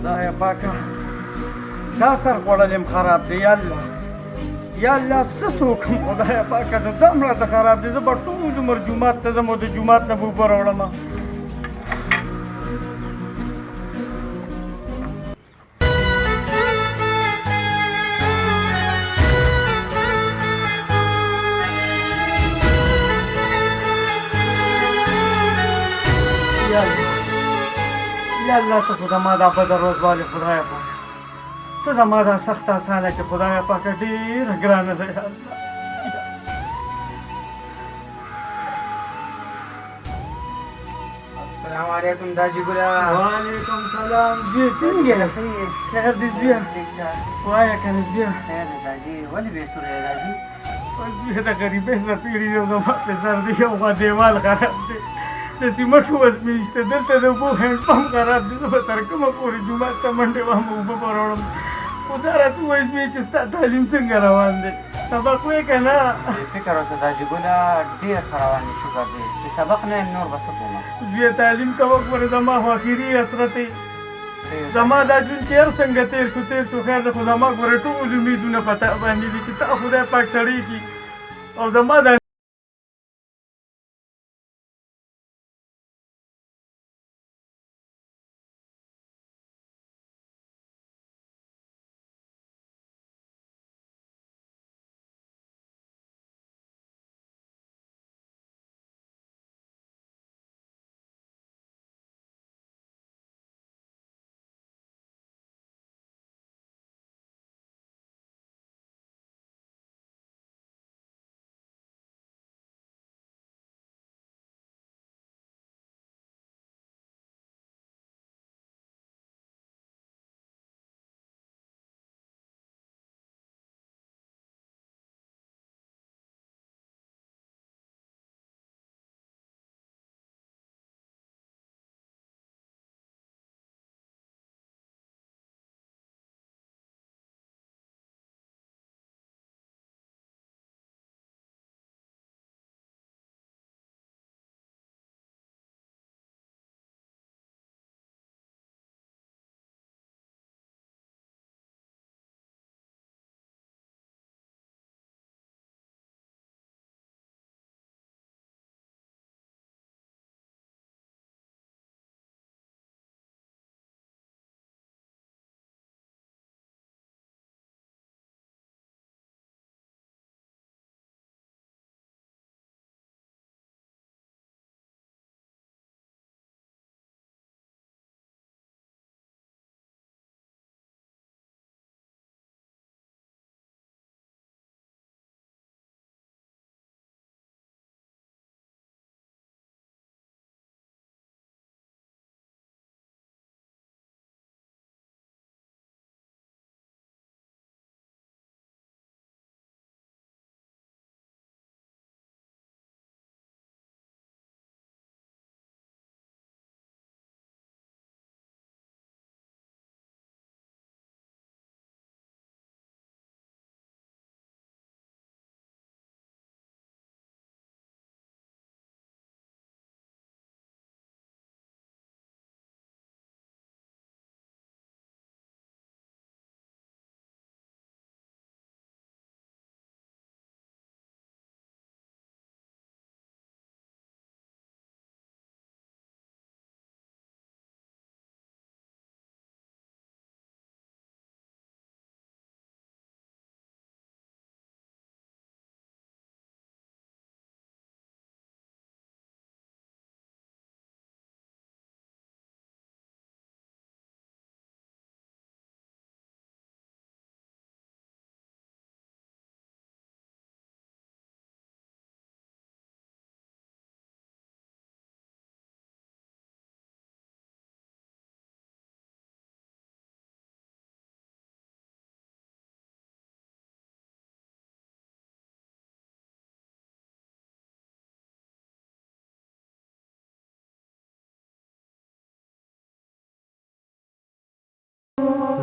خدایا پاکه دا سر خوړل یم خراب دی یا الله یا الله څه څه وکړم خدایا پاکه دا هم راته خراب دی زه به ټول عمر جومات ته ځم او د جومات نه به اوبه راوړم یا الله ته خو زما دا بده روز والې خدایا پاکه ته زما دا سخت اسانه چې خدایا پاکه ډېره ګرانه ده یا الله السلام علیکم داجی ګله. وعلیکم سلام زوی څنګه یې خیر دې زویه وایه کنه زویه خیر دی داجی ولې بېسوره یې داجي؟ زویه د غریبۍ سره پیړي دی او زما په سر دی یو خوا دیوال خراب دی د سیمټو وزمې شته دلته د اوبو هینډ پمپ خراب دی زه به تر کومه پورې جومات ته منډې وهم اوبه به راوړم خو دا راته ووایي زوی چې ستا تعلیم څنګه روان دی سبق وایې که نه فکر وکړه داجي ګله ډېر ښه روان دی شکر دی چې سبق نه یم نور به څه کومه زویه تعلیم ته وګوره زما خو اخري حسرت دی زما دا ژوند چې هر څنګه تېر شو خیر ده خو زما ګوره ټول امیدونه په تا باندې دي چې تا خدای پاک سړی کړي او زما دا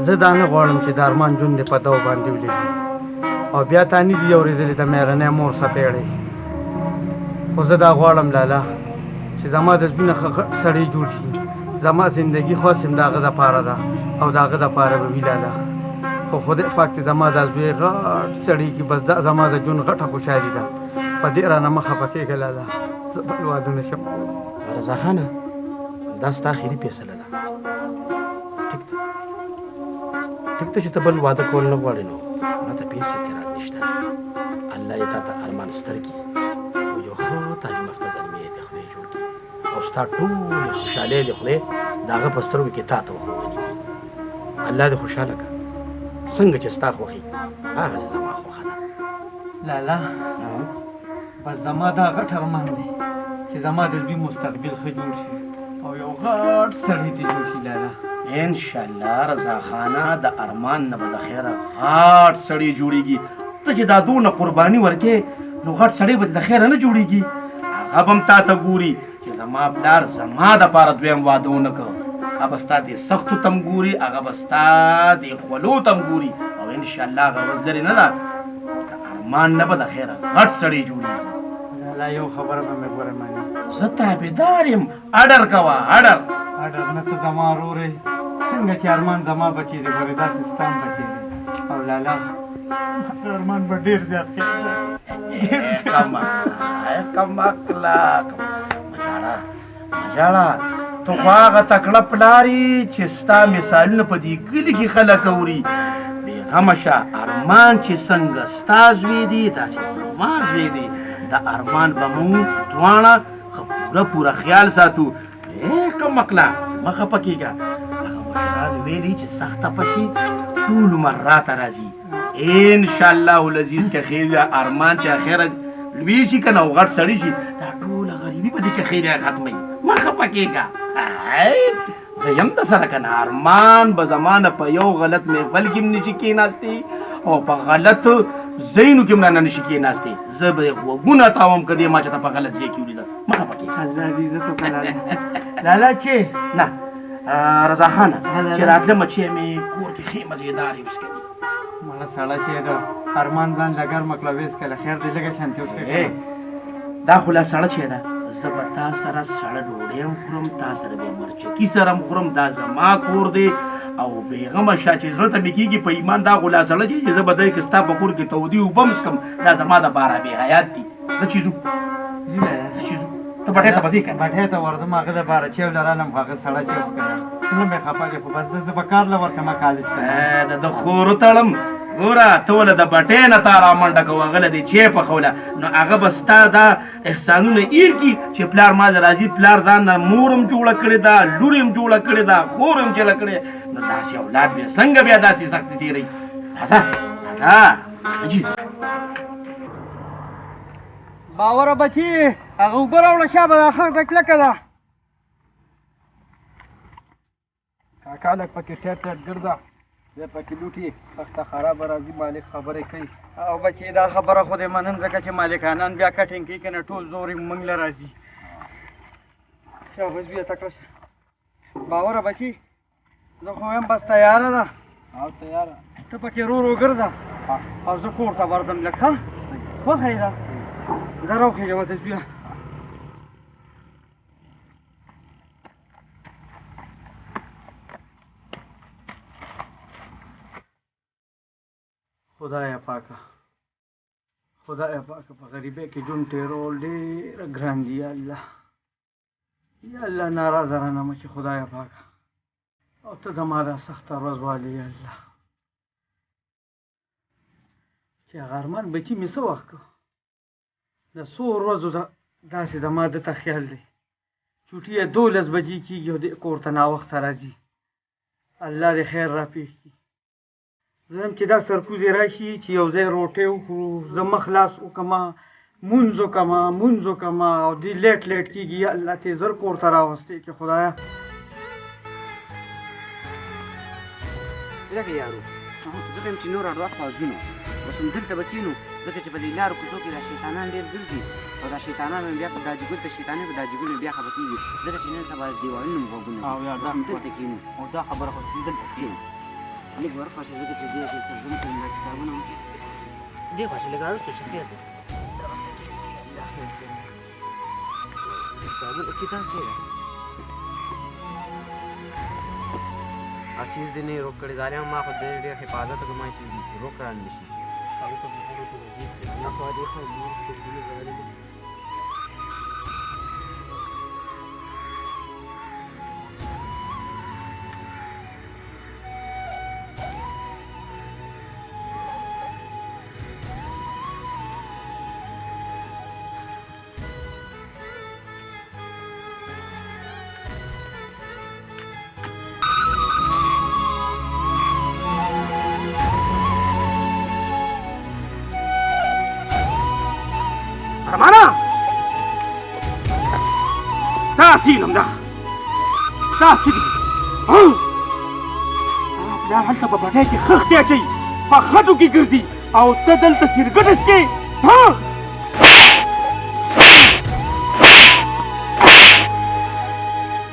زه دا نه غواړم چې د ارمان ژوند دې په دو باندې ولګي او بیا تا نه دي اورېدلې د مېرنۍ مور څپېړې خو زه دا غواړم لالا چې زما د زړه نه ښه سړی جوړ شي زما زندګي خاص هم د هغه دپاره ده او د هغه دپاره به وي لالا خو خدای پاک چې زما دا زوی غټ سړي کي بس دا زما د ژوند غټه خوشحالي ده په دې رانه مه خفه کېږه لالا زه بل واده نه شم رضا خانه دا ستا اخري فیصله ده ټیک ده ټیک ده چې ته بل واده کول نه غواړې نو ما ته هېڅ اعتراض نشته الله یې تا ته ارمان ستر کړي او یو ښه تعلیم یافته زلمی یې د خدای جوړ کړي او ستا ټولې خوشحالۍ د خدای د هغه په سترګو کې تا ته وښودلي دي الله دې خوشحاله کړه څنګه چې ستا خوښي هغسې زما خوښه ده لالا بس زما دا غټ ارمان دی چې زما د زوی مستقبل ښه جوړ شي او یو غټ سړی دې جوړ شي لالا انشاءالله رضا خانه د ارمان نه به د خیره غټ سړی جوړیږي ته چې دا دونه قرباني ورکې نو غټ سړی به د خیره نه جوړیږي هغه به هم تا ته ګوري چې زما پلار زما دپاره دویم واده ونه کړ هغه به ستا دې سختو ته هم ګوري هغه به ستا دې خولو ته هم ګوري او انشاءالله هغه ورځ لرې نه ده د ارمان نه به د خیره غټ سړی جوړیږي لالا یو خبره به مې ګوره منې زه تابعدار یم اډر کوه اډر اډر نه ته زما ورور یې څنګه چې ارمان زما بچی دی ګورې داسې ستا هم بچی دی او لالا ارمان به ډېر زیات کم عقله مجاړه ته خو هغه تکړه پلار یې چې ستا مثالونه په دې کلي کې خلک اوري بېغمه شه ارمان چې څنګه ستا زوی دی داسې زما زوی دی د ارمان به مونږ دواړه پوره خیال ساتو کم عقله مه خفه کېږه هغه مشرانو ویلي چې سخته پسې ټول عمر راته راځي انشاءالله العزیز که خیر ارمان چې اخره لوی شي که نه او غټ سړي شي دا ټوله غریبي به دې که خیر ختموي مه خفه کېږه زه یم د سره که نه ارمان به زما نه په یو غلط محفل کې هم نشي کېناستې او په غلط ځایونو کې هم نه نشي کېناستې زه به یې غوږونه تاوم که دې ما چې ته په غلط ځای کې ولیده مه خفه کېږه الله دې عزت وکړه لالا چې نه رضا خانه چې راتلمه چې مې کور کې ښې مزېدارې وسکوي مړه سړه چې د ارمان ځان لګر مکله ویس کله خیر دې لږه شانتي وسکړي دا خو لا سړه چې ده زه به تا سره سړه ډوډۍ هم خورم تا سره به مرچکي سره هم خورم دا زما کور دی او بېغمه شه چې زړه ته مې کېږي په ایمان دا خو لا سړه چې زه به دی که ستا په کور کې تودې اوبه هم څښم دا زما دپاره بې حیات دي زه چې ځو زه چې ځو ته بټۍ ته به ځې که نه بټۍ ته ورځم هغه دپاره چې لرالم خو هغه سړه چې وسکړه نه مې خفه دی خو بس زه به کار له ورکړم کالج ته د ده خورو تړم ګوره ته له د بټۍ نه تا رامنډه کوه هغه له دې چې پخوله نو هغه به ستا دا احسانونه ایر کړي چې پلار ما د راځي پلار ځان نه مور هم جوړه کړې ده لور هم جوړه کړې ده خور هم جوړه کړې نو داسې اولاد بیا څنګه بیا داسې سختې تېروي راځه راځه حاجي باوره بچي هغه اوبه راوړه شابه دا خټه کلکه ده کاکا لږ پکې ټیټ ټیټ ګرځه بیا پکې لوټي وخته خرابه راځي مالک خبرې کوي او بچي دا خبره خو دې منم ځکه چې مالکانان بیا کټینګ کوي که نه ټول زور یې موږ له راځي شاباس بیا تکړه شه باوره بچي زه خو یم بس تیاره ده او تیاره ته پکې رو رو ګرځه او زه کور ته ورځم لږ ښه خوښه ده زه راوخېږم اوس بیا خدایا پاکه خدایا پاکه په غریبۍ کې ژوند تېرول ډېره ګران دي یا الله یا الله ناراضه رانه مه چې خدایا پاکه او ته زما دا سخته ورځ والې یا الله چې هغه ارمان بچي مې څه وخت کړ د څو ورځو داسې زما ده ته خیال دی چوټي یې 12 بجې کېږي او د کور ته ناوخته راځي الله دې خیر را پېښ کړي زه هم چې دا سرکوزې راشي چې یو ځای روټۍ وخورو زه مخ لاس وکړمه مونځ وکړمه او دې لیټ کېږي یا الله ته زر کور ته راوستې چې خدایه لکه یارو ځکه چې نور اړوخ ځینو اوس هم دلته به کښېنو ځکه چې په دې لارو کوڅو کې دا شیطانان ډېر ګرځي او دا شیطانان بیا په داجګل ته شیطانې په داجګلو بیا خفه کېږي ځکه چې نن سبا دیوالونه هم غوږونه دلته کښېنو او دا خبره خو دلته کښېنو لږ ورخواشه ځکه چې دې کې ترجمه کوم دا کتابونه دې خواشه لږ راوړه چې خیر دی کتاب دی اسیس دې نه روک کړی ظالم ما خو دې ډېر حفاظت وکړم چې روک را نشي رمانا تاسې نوم ده تاسې دي پلار هلته په بټۍ کې خښتې اچوي په خټو کې ګرځي او ته دلته سیرګټه څکې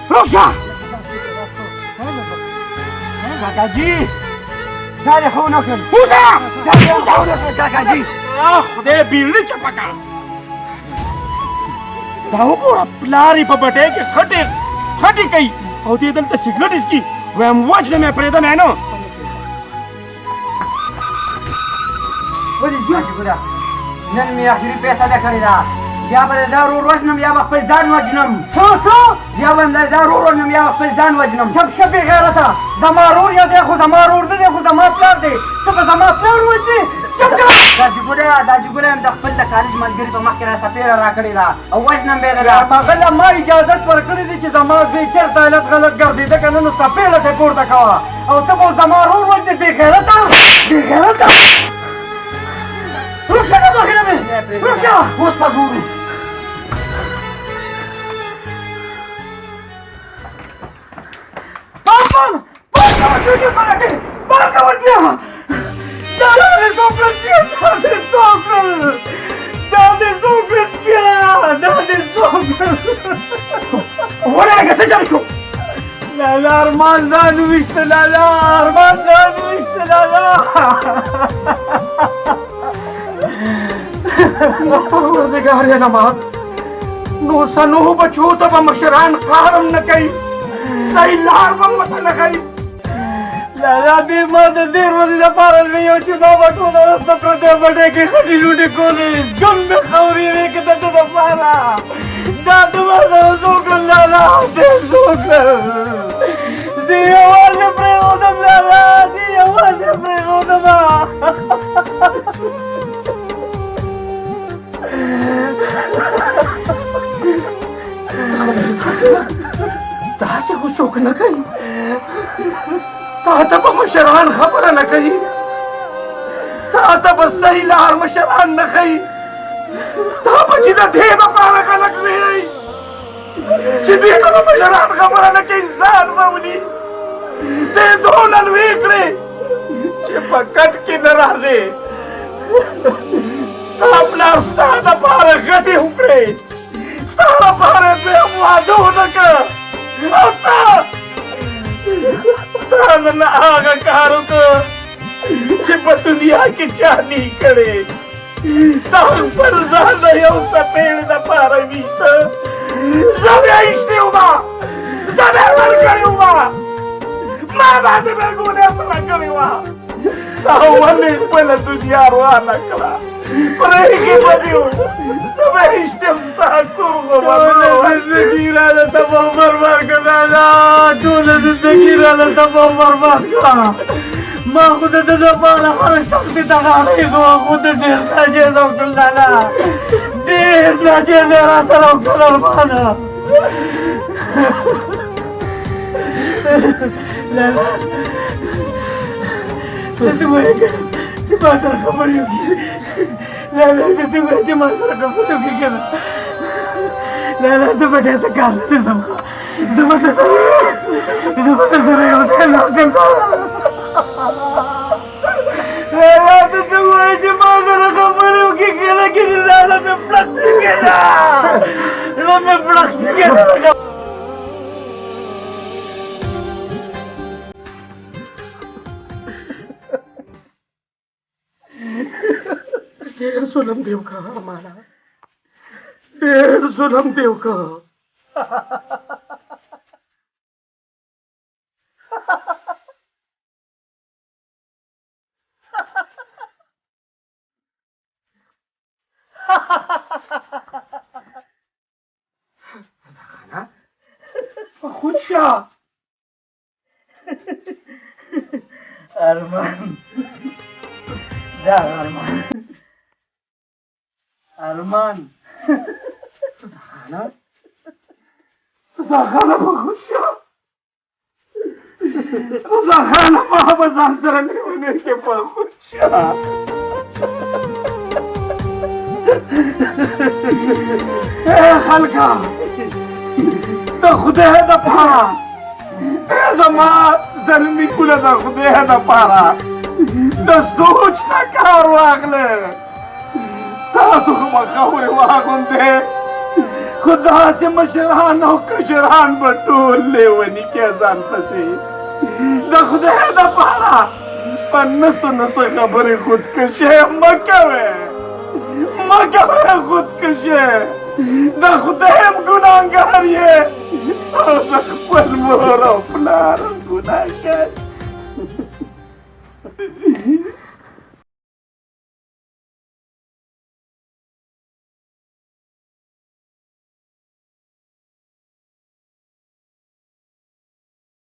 روشه کاکاجي دا دې ښه ونه کړل وځه دا دې ښه ونه کړل کاکاجي خدای بیړۍ چپه کړه دا وګوره پلار یې په بټۍ کې خټې کوي او دې دلته سګرټ څکي وایم وجنم یې پرېږدم یې نه ولې ځو نن مې اخري پیسه ده کړې ده بیا به دا ورور وژنم یا به خپل ځان وژنم څه بیا به دا ورور وژنم یا به خپل ځان وژنم چپ شه بې غیرته زما ورور یا دی خو زما ورور نه دی خو زما پلار دی ته به زما پلار وژنې چپ کړه دا جګوله یم د خپل د کالج ملګري په مخ کې را څپېړه راکړې ده او وژنم به یې ده مغله ما اجازت ورکړې دي چې زما زوی چېرته علت غلط ګرځېده که نه نو څپېړه ترې پورته کوه او ته به زما ورور وژنې بې غیرته روښه نه مخې نه مې روښه اوس به ګورو ورګه څه جوړ شو لالا ارمان ځان وویشته لالا ارمان ځان وویشته لالا روزګار یې نمات نو سنو بچو ته به مشران قهرم نه کوي صحیح لار به ورته نه ښایي لالا دې ما د دې ورځې لپاره لوی یو چې دا به ټوله ورځ په پردۍ بټۍ کې خټې لوټې کولې ژوند مې خورېږي که د ده دپاره دا ته ما سره څه وکړل لالا دې څه وکړل زه یوازې پرېښودم لالا زه یوازې پرېښودم داسې خو څوک نه کوي تا ته به مشران خبره نه کوي تا ته به صحیح لار مشران نه ښایي تا به چې د دې دپاره خلک ویړئ چې دې ته به مشران خبره نه کوي ځان به وني ته یې دونه لوی کړې چې په کټ کې نه راځې ستا پلار ستا دپاره غټې وکړې ستا لپاره یې دویم واده ونه کړه او تا نن هغه کار وکړه چې په دنیا کې چا نه کړی تا خپل ځان د یو څپېړې دپاره ویسته زه بیا ایستې ومه زه بیا ورکړې ومه ما باندې به ګونې سره کړې وه تا ولې خپله دنیا روانه کړه پرېږې به دې و زه به ایستم ستا کور غومه زندگی راله تباه برباد کړه لالا ټوله زندگي راله تباه برباد کړه ما خو د ده دپاره هر شخصې ته غاړې کوم خو ته ډېر ناجیزه وکړل لالا ډېر ناجیزه یې را سره وکړل ارمانه لالا ته ته وایې چې ما سره خبرې وکړي لالا ته ته وایې چې ما سره خبرې وکړي که نه لالا زه به دې ته کار نه ځم زه به درسره یو ځای ناست یم لالا ته ته وایې چې ما سره خبرې وکړي که نه که نه لالا مې پړق کېده زه مې پړق کېده ډېر ظلم دې وکړه ارمانه ډېر ظلم دې وکړه خودشا ارمان دا ارمان ارمان رضاخانه په خودشا رضاخانه ما به ځان سره نیولې کې په خودشا خلکه د خدای دپاره زما زلمي کوله د خدای دپاره د سوچ نه کار واخله تاسو خو به خاورې واغوندې خو داسې مشران او کشران به ټول لیوني کې ځان پسې د خدای دپاره په نسو خبرې خودکشي مه کوئ خودکشي د خدایم ګناهګار یې او د خپل مور او پلار ګناهګار